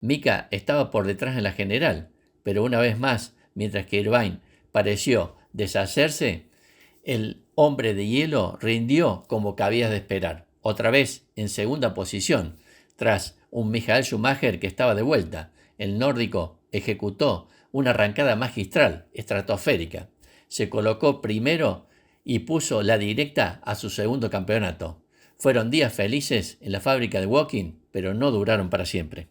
Mika estaba por detrás en la general, pero una vez más, mientras que Irvine pareció deshacerse, el hombre de hielo rindió como cabía de esperar, otra vez en segunda posición, tras un Michael Schumacher que estaba de vuelta. El nórdico ejecutó una arrancada magistral, estratosférica. Se colocó primero y puso la directa a su segundo campeonato. Fueron días felices en la fábrica de Woking, pero no duraron para siempre.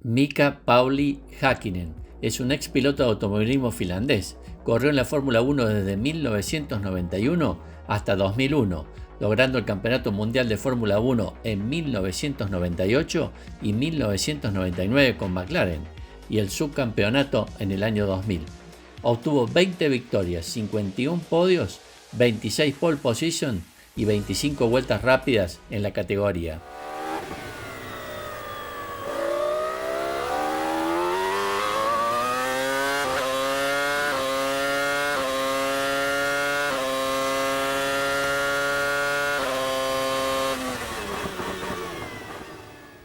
Mika-Pauli Häkkinen es un ex piloto de automovilismo finlandés. Corrió en la Fórmula 1 desde 1991 hasta 2001, logrando el Campeonato Mundial de Fórmula 1 en 1998 y 1999 con McLaren y el subcampeonato en el año 2000. Obtuvo 20 victorias, 51 podios, 26 pole position y 25 vueltas rápidas en la categoría.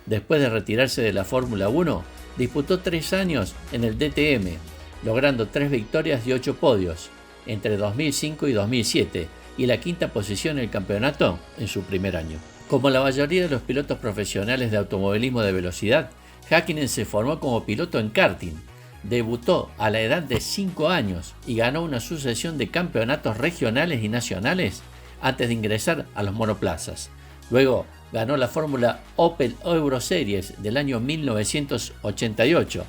Después de retirarse de la Fórmula 1, disputó 3 años en el DTM, logrando 3 victorias y 8 podios entre 2005 y 2007 y la quinta posición en el campeonato en su primer año. Como la mayoría de los pilotos profesionales de automovilismo de velocidad, Häkkinen se formó como piloto en karting. Debutó a la edad de 5 años y ganó una sucesión de campeonatos regionales y nacionales antes de ingresar a los monoplazas. Luego ganó la Fórmula Opel Euro Series del año 1988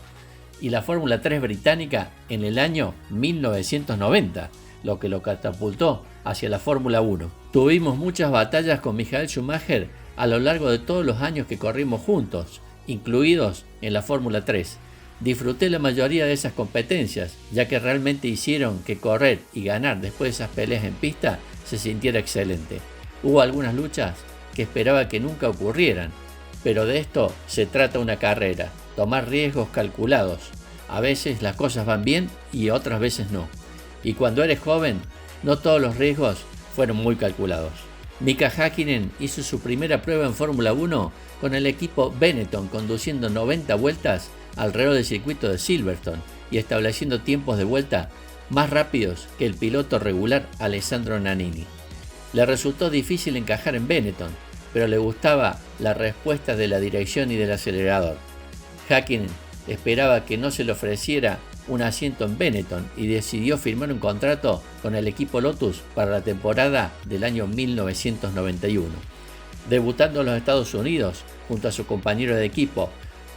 y la Fórmula 3 británica en el año 1990, lo que lo catapultó hacia la Fórmula 1. Tuvimos muchas batallas con Michael Schumacher a lo largo de todos los años que corrimos juntos, incluidos en la Fórmula 3. Disfruté la mayoría de esas competencias, ya que realmente hicieron que correr y ganar después de esas peleas en pista se sintiera excelente. Hubo algunas luchas que esperaba que nunca ocurrieran, pero de esto se trata una carrera, tomar riesgos calculados. A veces las cosas van bien y otras veces no. Y cuando eres joven, no todos los riesgos fueron muy calculados. Mika Häkkinen hizo su primera prueba en Fórmula 1 con el equipo Benetton, conduciendo 90 vueltas alrededor del circuito de Silverstone y estableciendo tiempos de vuelta más rápidos que el piloto regular Alessandro Nannini. Le resultó difícil encajar en Benetton, pero le gustaba la respuesta de la dirección y del acelerador. Häkkinen esperaba que no se le ofreciera un asiento en Benetton y decidió firmar un contrato con el equipo Lotus para la temporada del año 1991. Debutando en los Estados Unidos junto a su compañero de equipo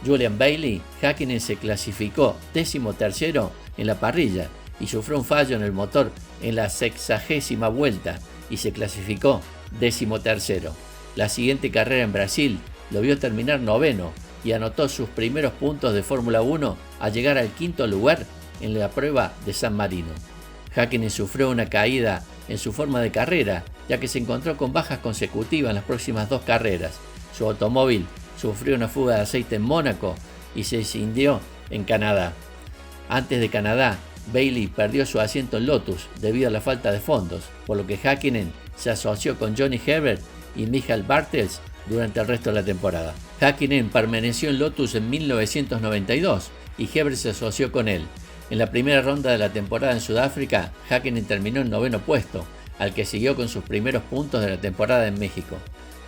Julian Bailey, Häkkinen se clasificó 13º en la parrilla y sufrió un fallo en el motor en la 60ª vuelta y se clasificó 13º. La siguiente carrera en Brasil lo vio terminar 9º y anotó sus primeros puntos de Fórmula 1 al llegar al 5º lugar en la prueba de San Marino. Häkkinen sufrió una caída en su forma de carrera, ya que se encontró con bajas consecutivas en las próximas 2 carreras. Su automóvil sufrió una fuga de aceite en Mónaco y se escindió en Canadá. Antes de Canadá, Bailey perdió su asiento en Lotus debido a la falta de fondos, por lo que Häkkinen se asoció con Johnny Herbert y Michael Bartels durante el resto de la temporada. Häkkinen permaneció en Lotus en 1992 y Herbert se asoció con él. En la primera ronda de la temporada en Sudáfrica, Häkkinen terminó en 9º puesto, al que siguió con sus primeros puntos de la temporada en México.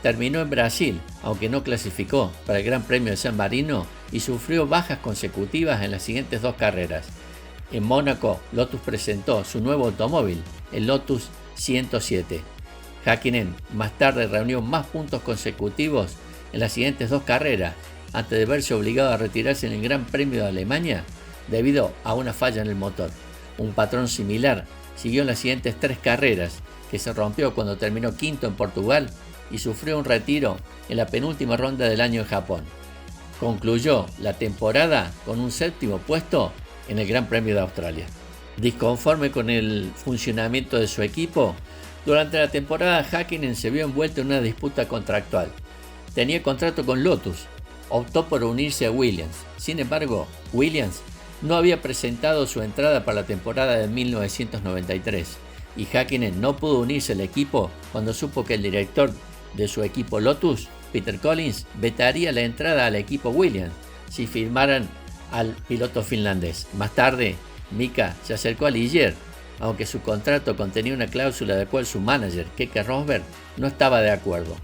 Terminó en Brasil, aunque no clasificó para el Gran Premio de San Marino y sufrió bajas consecutivas en las siguientes 2 carreras. En Mónaco, Lotus presentó su nuevo automóvil, el Lotus 107. Häkkinen más tarde reunió más puntos consecutivos en las siguientes 2 carreras, antes de verse obligado a retirarse en el Gran Premio de Alemania debido a una falla en el motor. Un patrón similar siguió en las siguientes 3 carreras, que se rompió cuando terminó 5º en Portugal y sufrió un retiro en la penúltima ronda del año en Japón. Concluyó la temporada con un 7º puesto en el Gran Premio de Australia. Disconforme con el funcionamiento de su equipo, durante la temporada Häkkinen se vio envuelto en una disputa contractual. Tenía contrato con Lotus, optó por unirse a Williams. Sin embargo, Williams no había presentado su entrada para la temporada de 1993 y Häkkinen no pudo unirse al equipo cuando supo que el director de su equipo Lotus, Peter Collins, vetaría la entrada al equipo Williams si firmaran al piloto finlandés. Más tarde, Mika se acercó a Ligier, aunque su contrato contenía una cláusula de la cual su manager, Keke Rosberg, no estaba de acuerdo.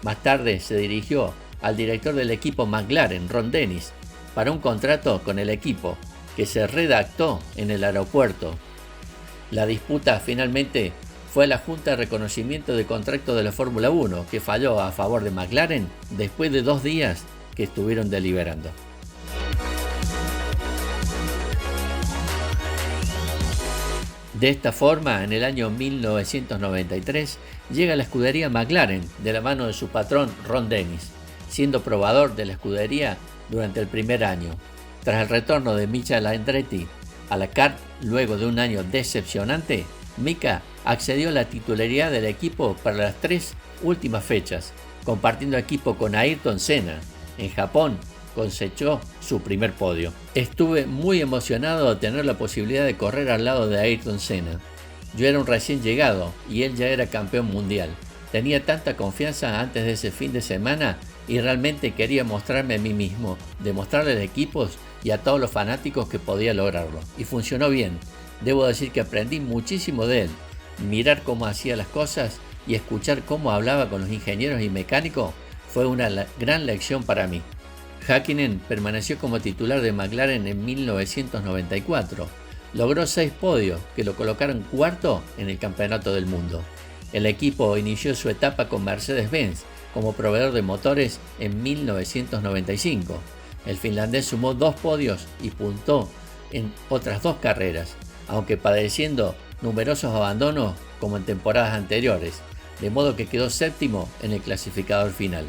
Más tarde se dirigió al director del equipo McLaren, Ron Dennis, para un contrato con el equipo, que se redactó en el aeropuerto. La disputa finalmente fue a la Junta de Reconocimiento de Contrato de la Fórmula 1, que falló a favor de McLaren después de 2 días que estuvieron deliberando. De esta forma, en el año 1993, llega la escudería McLaren de la mano de su patrón Ron Dennis, siendo probador de la escudería durante el primer año. Tras el retorno de Michael Andretti a la kart luego de un año decepcionante, Mika accedió a la titularidad del equipo para las 3 últimas fechas, compartiendo equipo con Ayrton Senna. En Japón cosechó su primer podio. Estuve muy emocionado de tener la posibilidad de correr al lado de Ayrton Senna. Yo era un recién llegado y él ya era campeón mundial. Tenía tanta confianza antes de ese fin de semana y realmente quería mostrarme a mí mismo, demostrarle a equipos y a todos los fanáticos que podía lograrlo. Y funcionó bien. Debo decir que aprendí muchísimo de él. Mirar cómo hacía las cosas y escuchar cómo hablaba con los ingenieros y mecánicos fue una gran lección para mí. Häkkinen permaneció como titular de McLaren en 1994. Logró 6 podios que lo colocaron cuarto en el Campeonato del Mundo. El equipo inició su etapa con Mercedes-Benz como proveedor de motores en 1995. El finlandés sumó 2 podios y puntó en otras 2 carreras, aunque padeciendo numerosos abandonos como en temporadas anteriores, de modo que quedó séptimo en el clasificador final.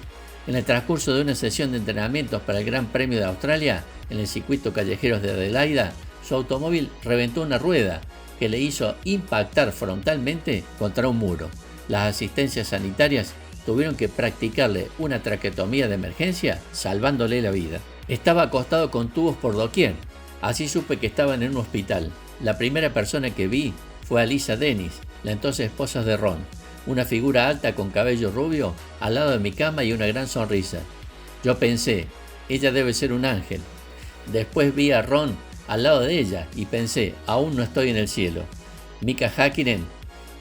En el transcurso de una sesión de entrenamientos para el Gran Premio de Australia, en el circuito Callejeros de Adelaida, su automóvil reventó una rueda que le hizo impactar frontalmente contra un muro. Las asistencias sanitarias tuvieron que practicarle una traqueotomía de emergencia, salvándole la vida. Estaba acostado con tubos por doquier, así supe que estaba en un hospital. La primera persona que vi fue a Lisa Dennis, la entonces esposa de Ron, una figura alta con cabello rubio al lado de mi cama y una gran sonrisa. Yo pensé, ella debe ser un ángel. Después vi a Ron al lado de ella y pensé, aún no estoy en el cielo. Mika Häkkinen,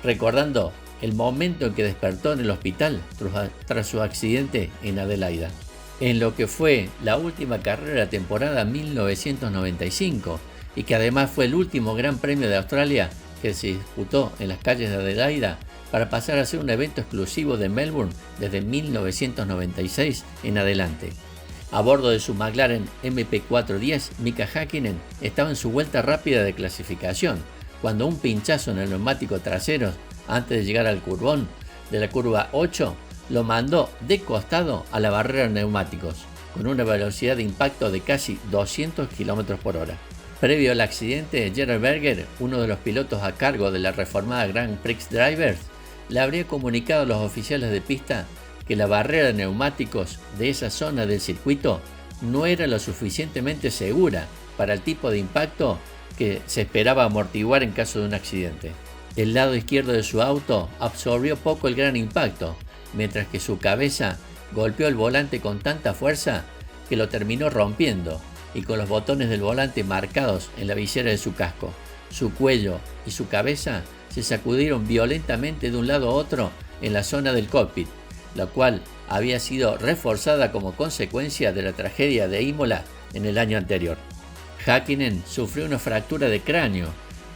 recordando el momento en que despertó en el hospital tras su accidente en Adelaida, en lo que fue la última carrera de la temporada 1995 y que además fue el último Gran Premio de Australia que se disputó en las calles de Adelaida para pasar a ser un evento exclusivo de Melbourne desde 1996 en adelante. A bordo de su McLaren MP410, Mika Häkkinen estaba en su vuelta rápida de clasificación, cuando un pinchazo en el neumático trasero antes de llegar al curbón de la curva 8 lo mandó de costado a la barrera de neumáticos, con una velocidad de impacto de casi 200 km por hora. Previo al accidente, Gerhard Berger, uno de los pilotos a cargo de la reformada Grand Prix Drivers, le habría comunicado a los oficiales de pista que la barrera de neumáticos de esa zona del circuito no era lo suficientemente segura para el tipo de impacto que se esperaba amortiguar en caso de un accidente. El lado izquierdo de su auto absorbió poco el gran impacto, mientras que su cabeza golpeó el volante con tanta fuerza que lo terminó rompiendo y con los botones del volante marcados en la visera de su casco. Su cuello y su cabeza se sacudieron violentamente de un lado a otro en la zona del cockpit, la cual había sido reforzada como consecuencia de la tragedia de Imola en el año anterior. Häkkinen sufrió una fractura de cráneo,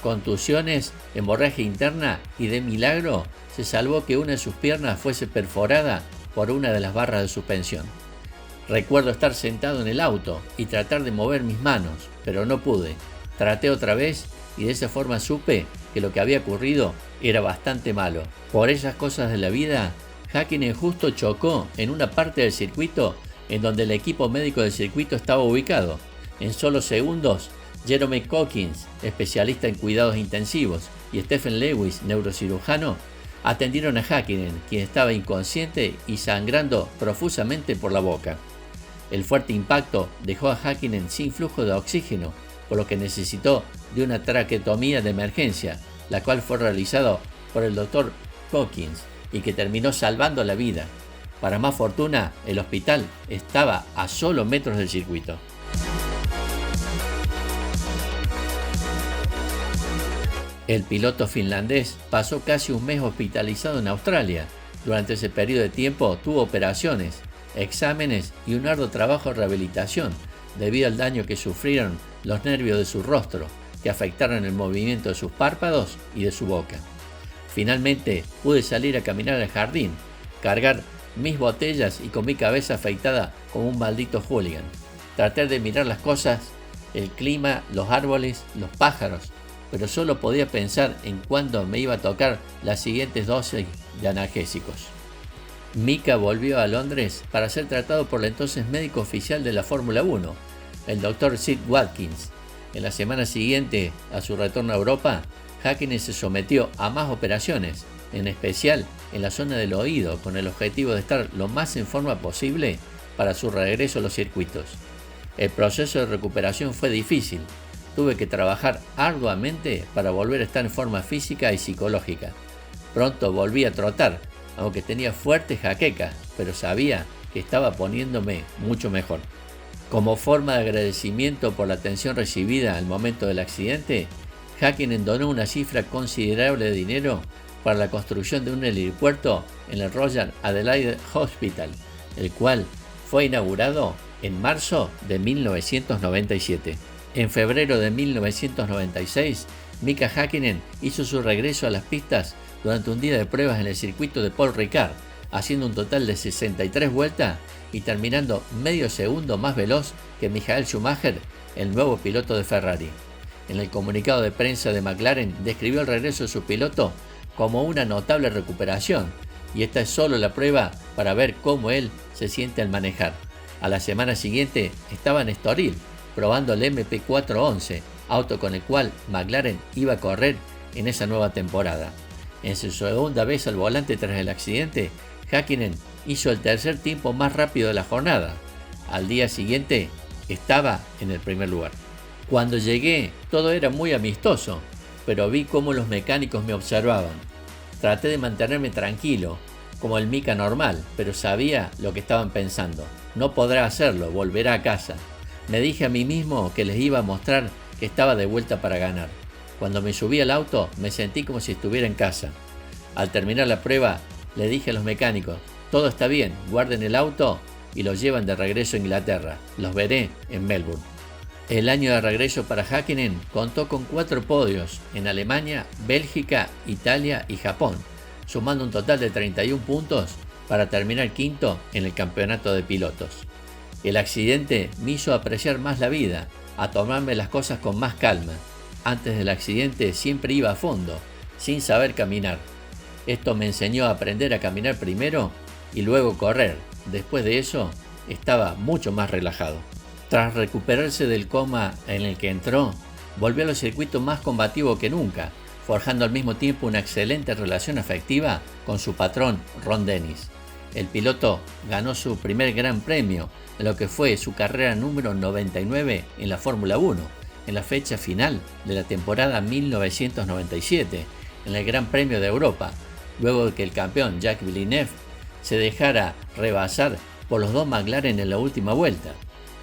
contusiones, hemorragia interna y de milagro se salvó que una de sus piernas fuese perforada por una de las barras de suspensión. Recuerdo estar sentado en el auto y tratar de mover mis manos, pero no pude. Traté otra vez y de esa forma supe que lo que había ocurrido era bastante malo. Por esas cosas de la vida, Häkkinen justo chocó en una parte del circuito en donde el equipo médico del circuito estaba ubicado. En solo segundos, Jerome Cockins, especialista en cuidados intensivos, y Stephen Lewis, neurocirujano, atendieron a Häkkinen, quien estaba inconsciente y sangrando profusamente por la boca. El fuerte impacto dejó a Häkkinen sin flujo de oxígeno por lo que necesitó de una traqueotomía de emergencia, la cual fue realizada por el Dr. Hawkins y que terminó salvando la vida. Para más fortuna, el hospital estaba a solo metros del circuito. El piloto finlandés pasó casi un mes hospitalizado en Australia. Durante ese periodo de tiempo tuvo operaciones, exámenes y un arduo trabajo de rehabilitación debido al daño que sufrieron los nervios de su rostro, que afectaron el movimiento de sus párpados y de su boca. Finalmente pude salir a caminar al jardín, cargar mis botellas y con mi cabeza afeitada como un maldito hooligan. Traté de mirar las cosas, el clima, los árboles, los pájaros, pero solo podía pensar en cuándo me iba a tocar las siguientes dosis de analgésicos. Mika volvió a Londres para ser tratado por el entonces médico oficial de la Fórmula 1, el Dr. Sid Watkins. En la semana siguiente a su retorno a Europa, Häkkinen se sometió a más operaciones, en especial en la zona del oído, con el objetivo de estar lo más en forma posible para su regreso a los circuitos. El proceso de recuperación fue difícil. Tuve que trabajar arduamente para volver a estar en forma física y psicológica. Pronto volví a trotar, aunque tenía fuerte jaqueca, pero sabía que estaba poniéndome mucho mejor. Como forma de agradecimiento por la atención recibida al momento del accidente, Häkkinen donó una cifra considerable de dinero para la construcción de un helipuerto en el Royal Adelaide Hospital, el cual fue inaugurado en marzo de 1997. En febrero de 1996, Mika Häkkinen hizo su regreso a las pistas durante un día de pruebas en el circuito de Paul Ricard, haciendo un total de 63 vueltas y terminando medio segundo más veloz que Michael Schumacher, el nuevo piloto de Ferrari. En el comunicado de prensa de McLaren describió el regreso de su piloto como una notable recuperación, y esta es solo la prueba para ver cómo él se siente al manejar. A la semana siguiente estaba en Estoril, probando el MP411, auto con el cual McLaren iba a correr en esa nueva temporada. En su segunda vez al volante tras el accidente, Häkkinen hizo el tercer tiempo más rápido de la jornada. Al día siguiente estaba en el primer lugar. Cuando llegué, todo era muy amistoso, pero vi cómo los mecánicos me observaban. Traté de mantenerme tranquilo, como el Mika normal, pero sabía lo que estaban pensando. No podrá hacerlo, volverá a casa. Me dije a mí mismo que les iba a mostrar que estaba de vuelta para ganar. Cuando me subí al auto, me sentí como si estuviera en casa. Al terminar la prueba, le dije a los mecánicos: todo está bien, guarden el auto y los llevan de regreso a Inglaterra. Los veré en Melbourne. El año de regreso para Häkkinen contó con 4 podios en Alemania, Bélgica, Italia y Japón, sumando un total de 31 puntos para terminar quinto en el campeonato de pilotos. El accidente me hizo apreciar más la vida, a tomarme las cosas con más calma. Antes del accidente siempre iba a fondo, sin saber caminar. Esto me enseñó a aprender a caminar primero y luego correr. Después de eso, estaba mucho más relajado. Tras recuperarse del coma en el que entró, volvió a los circuitos más combativo que nunca, forjando al mismo tiempo una excelente relación afectiva con su patrón Ron Dennis. El piloto ganó su primer gran premio en lo que fue su carrera número 99 en la Fórmula 1, en la fecha final de la temporada 1997, en el Gran Premio de Europa, luego de que el campeón Jacques Villeneuve se dejara rebasar por los 2 McLaren en la última vuelta.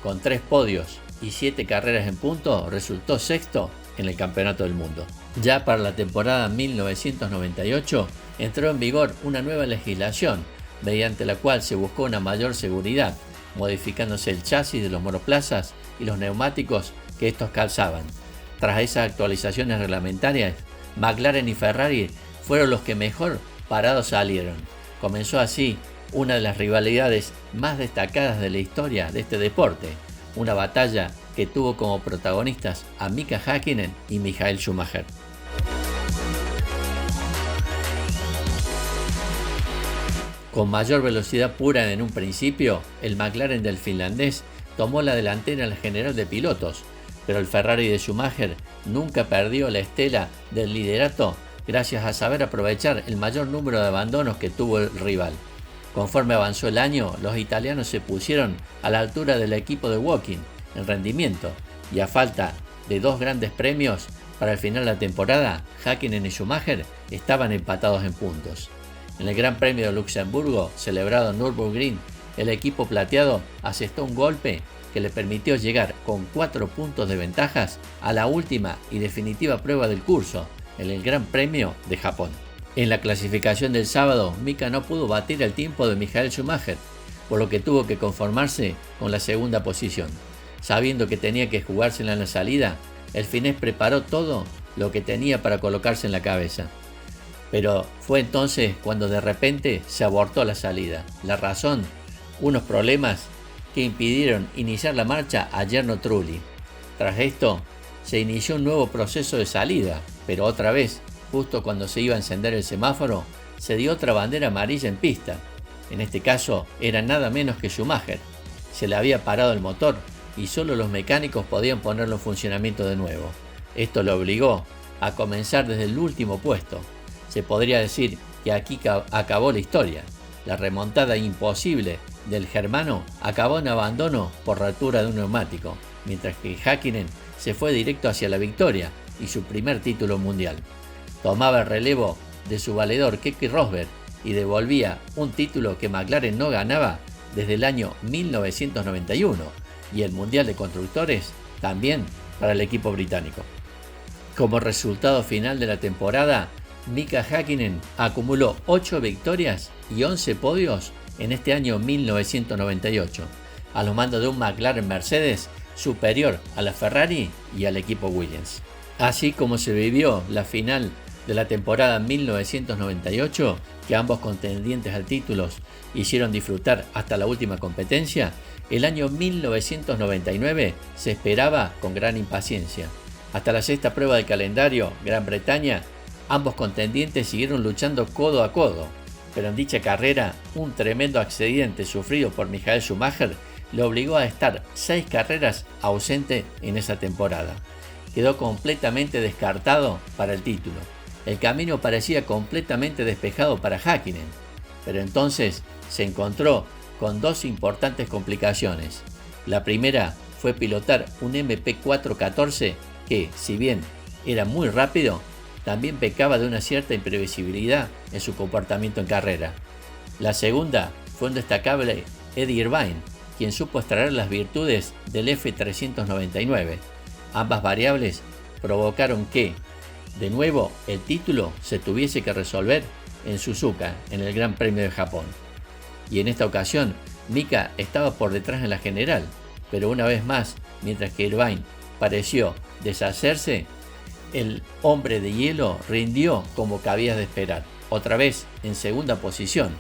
Con 3 podios y 7 carreras en punto, resultó sexto en el Campeonato del Mundo. Ya para la temporada 1998 entró en vigor una nueva legislación, mediante la cual se buscó una mayor seguridad, modificándose el chasis de los monoplazas y los neumáticos que estos calzaban. Tras esas actualizaciones reglamentarias, McLaren y Ferrari fueron los que mejor parados salieron. Comenzó así una de las rivalidades más destacadas de la historia de este deporte, una batalla que tuvo como protagonistas a Mika Häkkinen y Michael Schumacher. Con mayor velocidad pura en un principio, el McLaren del finlandés tomó la delantera en el general de pilotos, pero el Ferrari de Schumacher nunca perdió la estela del liderato gracias a saber aprovechar el mayor número de abandonos que tuvo el rival. Conforme avanzó el año, los italianos se pusieron a la altura del equipo de Woking en rendimiento, y a falta de 2 grandes premios, para el final de la temporada, Häkkinen y Schumacher estaban empatados en puntos. En el Gran Premio de Luxemburgo, celebrado en Nürburgring, el equipo plateado asestó un golpe que le permitió llegar con 4 puntos de ventajas a la última y definitiva prueba del curso, en el Gran Premio de Japón. En la clasificación del sábado, Mika no pudo batir el tiempo de Michael Schumacher, por lo que tuvo que conformarse con la segunda posición. Sabiendo que tenía que jugársela en la salida, el finés preparó todo lo que tenía para colocarse en la cabeza. Pero fue entonces cuando de repente se abortó la salida. La razón, unos problemas que impidieron iniciar la marcha a Jarno Trulli. Tras esto, se inició un nuevo proceso de salida, pero otra vez, justo cuando se iba a encender el semáforo, se dio otra bandera amarilla en pista. En este caso, era nada menos que Schumacher. Se le había parado el motor y solo los mecánicos podían ponerlo en funcionamiento de nuevo. Esto lo obligó a comenzar desde el último puesto. Se podría decir que aquí acabó la historia. La remontada imposible del germano acabó en abandono por rotura de un neumático, mientras que Häkkinen se fue directo hacia la victoria y su primer título mundial. Tomaba el relevo de su valedor Keke Rosberg y devolvía un título que McLaren no ganaba desde el año 1991, y el Mundial de Constructores también para el equipo británico. Como resultado final de la temporada, Mika Häkkinen acumuló 8 victorias y 11 podios en este año 1998, a los mandos de un McLaren Mercedes superior a la Ferrari y al equipo Williams. Así como se vivió la final de la temporada 1998, que ambos contendientes al título hicieron disfrutar hasta la última competencia, el año 1999 se esperaba con gran impaciencia. Hasta la sexta prueba del calendario, Gran Bretaña, ambos contendientes siguieron luchando codo a codo, pero en dicha carrera, un tremendo accidente sufrido por Michael Schumacher le obligó a estar 6 carreras ausente en esa temporada. Quedó completamente descartado para el título. El camino parecía completamente despejado para Häkkinen, pero entonces se encontró con 2 importantes complicaciones. La primera fue pilotar un MP414 que, si bien era muy rápido, también pecaba de una cierta imprevisibilidad en su comportamiento en carrera. La segunda fue un destacable Eddie Irvine, quien supo extraer las virtudes del F399. Ambas variables provocaron que, de nuevo, el título se tuviese que resolver en Suzuka, en el Gran Premio de Japón. Y en esta ocasión, Mika estaba por detrás en la general, pero una vez más, mientras que Irvine pareció deshacerse, el hombre de hielo rindió como cabía de esperar, otra vez en segunda posición,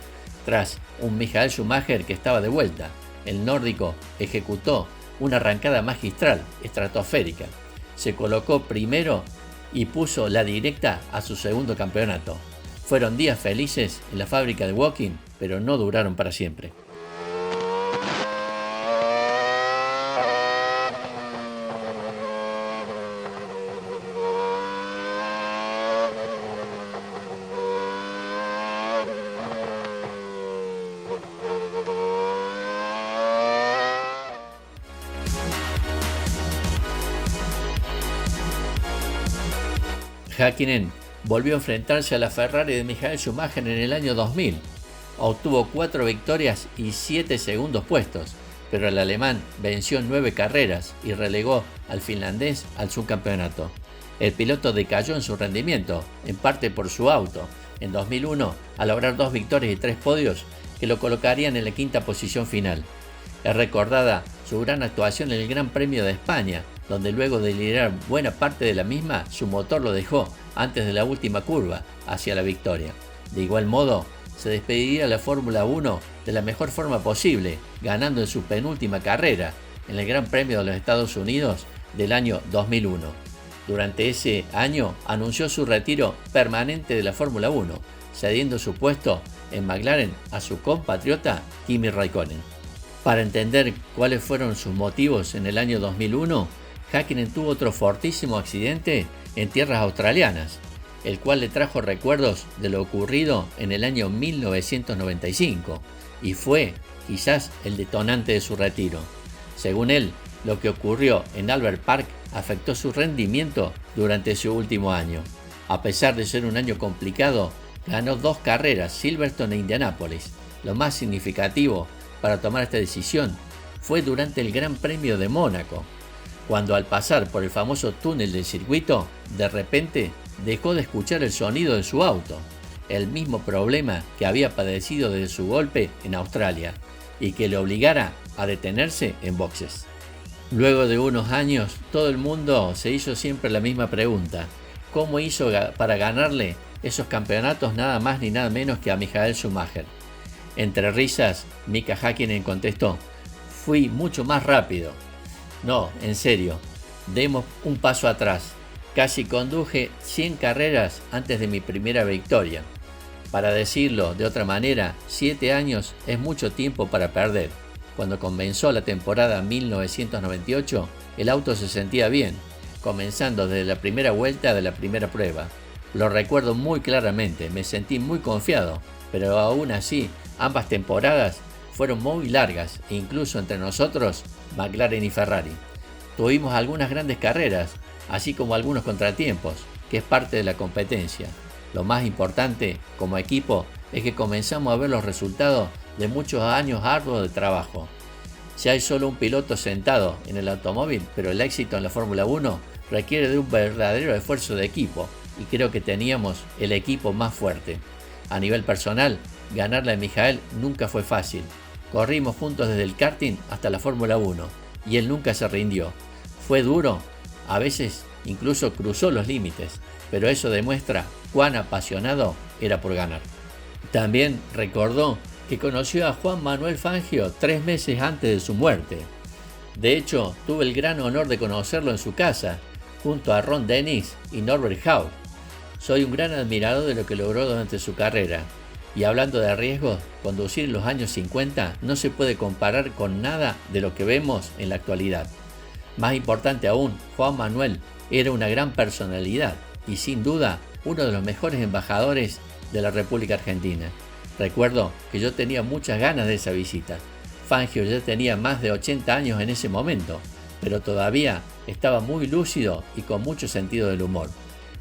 tras un Michael Schumacher que estaba de vuelta. El nórdico ejecutó una arrancada magistral, estratosférica. Se colocó primero y puso la directa a su segundo campeonato. Fueron días felices en la fábrica de Woking, pero no duraron para siempre. Häkkinen volvió a enfrentarse a la Ferrari de Michael Schumacher en el año 2000. Obtuvo 4 victorias y 7 segundos puestos, pero el alemán venció en 9 carreras y relegó al finlandés al subcampeonato. El piloto decayó en su rendimiento, en parte por su auto, en 2001 al lograr 2 victorias y 3 podios que lo colocarían en la quinta posición final. Es recordada su gran actuación en el Gran Premio de España, donde luego de liderar buena parte de la misma, su motor lo dejó antes de la última curva hacia la victoria. De igual modo, se despediría la Fórmula 1 de la mejor forma posible, ganando en su penúltima carrera, en el Gran Premio de los Estados Unidos del año 2001. Durante ese año anunció su retiro permanente de la Fórmula 1, cediendo su puesto en McLaren a su compatriota Kimi Räikkönen. Para entender cuáles fueron sus motivos en el año 2001, Häkkinen tuvo otro fortísimo accidente en tierras australianas, el cual le trajo recuerdos de lo ocurrido en el año 1995 y fue quizás el detonante de su retiro. Según él, lo que ocurrió en Albert Park, afectó su rendimiento durante su último año. A pesar de ser un año complicado, ganó 2 carreras, Silverstone e Indianápolis. Lo más significativo para tomar esta decisión fue durante el Gran Premio de Mónaco, cuando al pasar por el famoso túnel del circuito, de repente dejó de escuchar el sonido de su auto, el mismo problema que había padecido desde su golpe en Australia y que le obligara a detenerse en boxes. Luego de unos años, todo el mundo se hizo siempre la misma pregunta: ¿cómo hizo para ganarle esos campeonatos nada más ni nada menos que a Michael Schumacher? Entre risas, Mika Häkkinen contestó: fui mucho más rápido. No, en serio, demos un paso atrás. Casi conduje 100 carreras antes de mi primera victoria. Para decirlo de otra manera, 7 años es mucho tiempo para perder. Cuando comenzó la temporada 1998, el auto se sentía bien, comenzando desde la primera vuelta de la primera prueba. Lo recuerdo muy claramente, me sentí muy confiado, pero aún así, ambas temporadas fueron muy largas e incluso entre nosotros, McLaren y Ferrari. Tuvimos algunas grandes carreras, así como algunos contratiempos, que es parte de la competencia. Lo más importante como equipo es que comenzamos a ver los resultados de muchos años arduos de trabajo. Ya hay solo un piloto sentado en el automóvil, pero el éxito en la Fórmula 1 requiere de un verdadero esfuerzo de equipo, y creo que teníamos el equipo más fuerte. A nivel personal, ganarle a Michael nunca fue fácil. Corrimos juntos desde el karting hasta la Fórmula 1 y él nunca se rindió. Fue duro, a veces incluso cruzó los límites, pero eso demuestra cuán apasionado era por ganar. También recordó que conoció a Juan Manuel Fangio 3 meses antes de su muerte. De hecho, tuve el gran honor de conocerlo en su casa, junto a Ron Dennis y Norbert Haug. Soy un gran admirador de lo que logró durante su carrera. Y hablando de riesgos, conducir en los años 50 no se puede comparar con nada de lo que vemos en la actualidad. Más importante aún, Juan Manuel era una gran personalidad y sin duda uno de los mejores embajadores de la República Argentina. Recuerdo que yo tenía muchas ganas de esa visita. Fangio ya tenía más de 80 años en ese momento, pero todavía estaba muy lúcido y con mucho sentido del humor.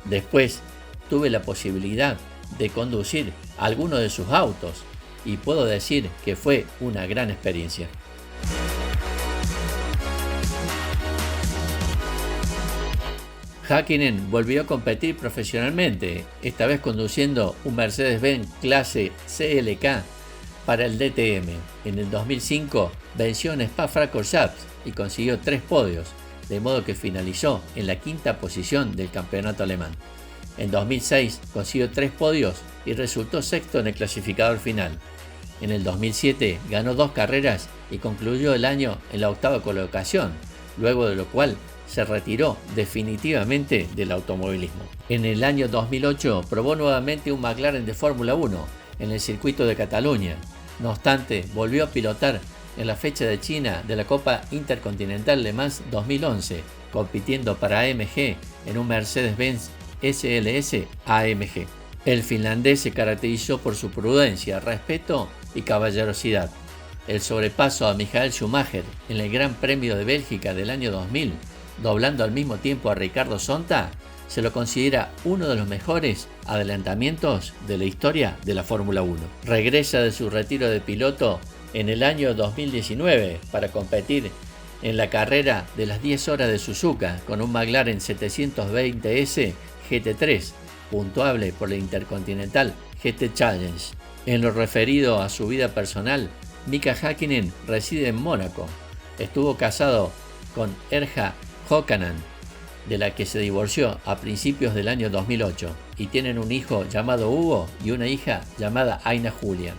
Después tuve la posibilidad de conducir algunos de sus autos y puedo decir que fue una gran experiencia. Häkkinen volvió a competir profesionalmente, esta vez conduciendo un Mercedes-Benz clase CLK para el DTM. En el 2005 venció en Spa-Francorchamps y consiguió 3 podios, de modo que finalizó en la 5ª posición del campeonato alemán. En 2006 consiguió 3 podios y resultó 6º en el clasificador final. En el 2007 ganó 2 carreras y concluyó el año en la 8ª colocación, luego de lo cual se retiró definitivamente del automovilismo. En el año 2008 probó nuevamente un McLaren de Fórmula 1 en el circuito de Cataluña. No obstante, volvió a pilotar en la fecha de China de la Copa Intercontinental Le Mans 2011, compitiendo para AMG en un Mercedes-Benz SLS AMG. El finlandés se caracterizó por su prudencia, respeto y caballerosidad. El sobrepaso a Michael Schumacher en el Gran Premio de Bélgica del año 2000, doblando al mismo tiempo a Ricardo Zonta, se lo considera uno de los mejores adelantamientos de la historia de la Fórmula 1. Regresa de su retiro de piloto en el año 2019 para competir en la carrera de las 10 horas de Suzuka con un McLaren 720S GT3, puntuable por la Intercontinental GT Challenge. En lo referido a su vida personal, Mika Häkkinen reside en Mónaco. Estuvo casado con Erja Hökkanen, de la que se divorció a principios del año 2008, y tienen un hijo llamado Hugo y una hija llamada Aina Julia.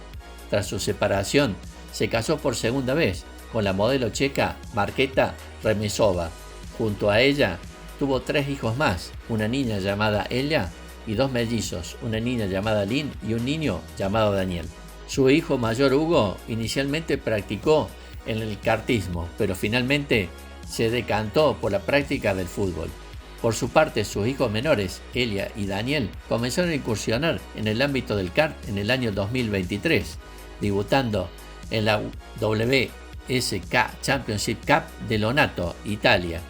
Tras su separación, se casó por segunda vez con la modelo checa Markéta Remezova. Junto a ella, tuvo 3 hijos más, una niña llamada Elia y 2 mellizos, una niña llamada Lynn y un niño llamado Daniel. Su hijo mayor Hugo inicialmente practicó en el kartismo, pero finalmente se decantó por la práctica del fútbol. Por su parte, sus hijos menores, Elia y Daniel, comenzaron a incursionar en el ámbito del kart en el año 2023, debutando en la WSK Championship Cup de Lonato, Italia.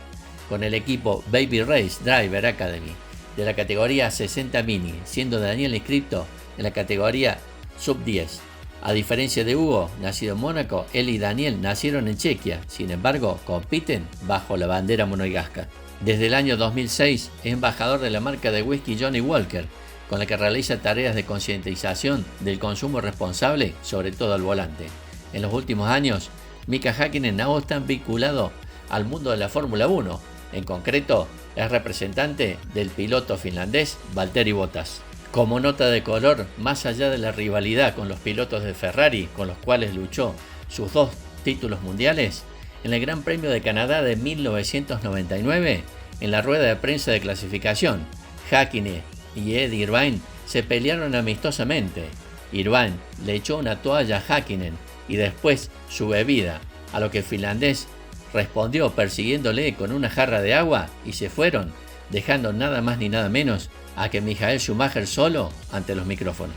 con el equipo Baby Race Driver Academy de la categoría 60 Mini, siendo Daniel inscripto en la categoría Sub-10. A diferencia de Hugo, nacido en Mónaco, él y Daniel nacieron en Chequia, sin embargo, compiten bajo la bandera monegasca. Desde el año 2006 es embajador de la marca de whisky Johnny Walker, con la que realiza tareas de concientización del consumo responsable, sobre todo al volante. En los últimos años, Mika Häkkinen no está vinculado al mundo de la Fórmula 1, en concreto es representante del piloto finlandés Valtteri Bottas. Como nota de color, más allá de la rivalidad con los pilotos de Ferrari, con los cuales luchó sus 2 títulos mundiales, en el Gran Premio de Canadá de 1999, en la rueda de prensa de clasificación, Häkkinen y Eddie Irvine se pelearon amistosamente. Irvine le echó una toalla a Häkkinen y después su bebida, a lo que el finlandés respondió persiguiéndole con una jarra de agua y se fueron, dejando nada más ni nada menos a que Michael Schumacher solo ante los micrófonos.